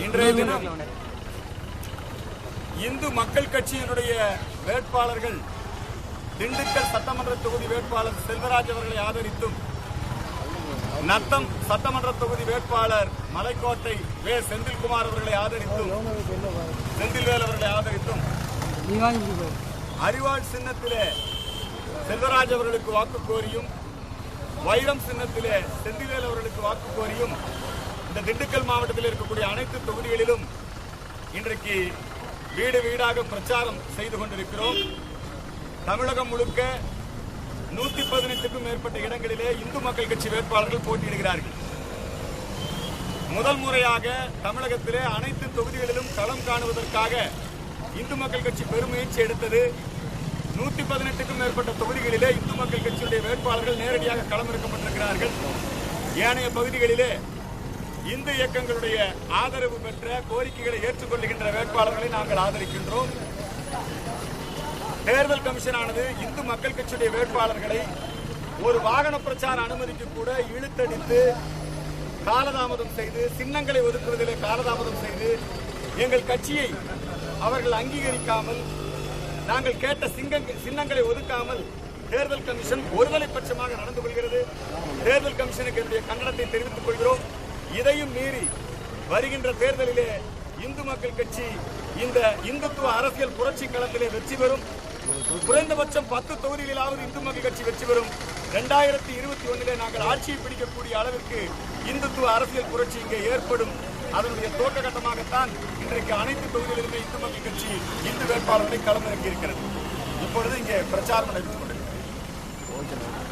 இன்றைய தினம் இந்து மக்கள் கட்சியினுடைய வேட்பாளர்கள் திண்டுக்கல் சட்டமன்ற தொகுதி வேட்பாளர் செல்வராஜ் அவர்களை ஆதரித்தும், நத்தம் சட்டமன்ற தொகுதி வேட்பாளர் மலைக்கோட்டை வே செந்தில்குமார் அவர்களை ஆதரித்தும், செந்தில்வேல் அவர்களை ஆதரித்தும், அறிவாள் சின்னத்திலே செல்வராஜ் அவர்களுக்கு வாக்கு கோரியும், வைரம் சின்னத்திலே செந்தில்வேல் அவர்களுக்கு வாக்கு கோரியும் இந்த திண்டுக்கல் மாவட்டத்தில் இருக்கக்கூடிய அனைத்து தொகுதிகளிலும் இன்றைக்கு வீடு வீடாக பிரச்சாரம் செய்து கொண்டிருக்கிறோம். தமிழகம் முழுக்க 118க்கும் மேற்பட்ட இடங்களிலே இந்து மக்கள் கட்சி வேட்பாளர்கள் போட்டியிடுகிறார்கள். முதல் முறையாக தமிழகத்திலே அனைத்து தொகுதிகளிலும் களம் காணுவதற்காக இந்து மக்கள் கட்சி பெருமுயற்சி எடுத்தது. 118க்கும் மேற்பட்ட தொகுதிகளிலே இந்து மக்கள் கட்சியுடைய வேட்பாளர்கள் நேரடியாக களமிறக்கப்பட்டிருக்கிறார்கள். ஏனைய பகுதிகளிலே இந்து இயக்கங்களுடைய ஆதரவு பெற்ற கோரிக்கைகளை ஏற்றுக்கொள்கின்ற வேட்பாளர்களை நாங்கள் ஆதரிக்கின்றோம். தேர்தல் கமிஷனானது இந்து மக்கள் கட்சியுடைய வேட்பாளர்களை ஒரு வாகன பிரச்சார அனுமதிக்கு கூட இழுத்தடித்து காலதாமதம் செய்து, சின்னங்களை ஒதுக்குவதிலே காலதாமதம் செய்து, எங்கள் கட்சியை அவர்கள் அங்கீகரிக்காமல், நாங்கள் கேட்ட சின்னங்களை ஒதுக்காமல் தேர்தல் கமிஷன் ஒருதலைபட்சமாக நடந்து கொள்கிறது. தேர்தல் கமிஷனுக்கு என்னுடைய கண்டனத்தை தெரிவித்துக் கொள்கிறோம். இதையும் மீறி வருகின்ற தேர்தலிலே இந்து மக்கள் கட்சி இந்த இந்துத்துவ அரசியல் புரட்சி களத்திலே வெற்றி பெறும். குறைந்தபட்சம் 10 தொகுதிகளிலாவது இந்து மக்கள் கட்சி வெற்றி பெறும். 2021 நாங்கள் ஆட்சியை பிடிக்கக்கூடிய அளவிற்கு இந்துத்துவ அரசியல் புரட்சி இங்கே ஏற்படும். அதனுடைய துவக்க கட்டமாகத்தான் இன்றைக்கு அனைத்து தொகுதிகளிலுமே இந்து மக்கள் கட்சி இந்து வேட்பாளர்களை களமிறக்கி இருக்கிறது. இப்பொழுது இங்கே பிரச்சாரம் நடைபெற்றுக் கொண்டிருக்கிறது.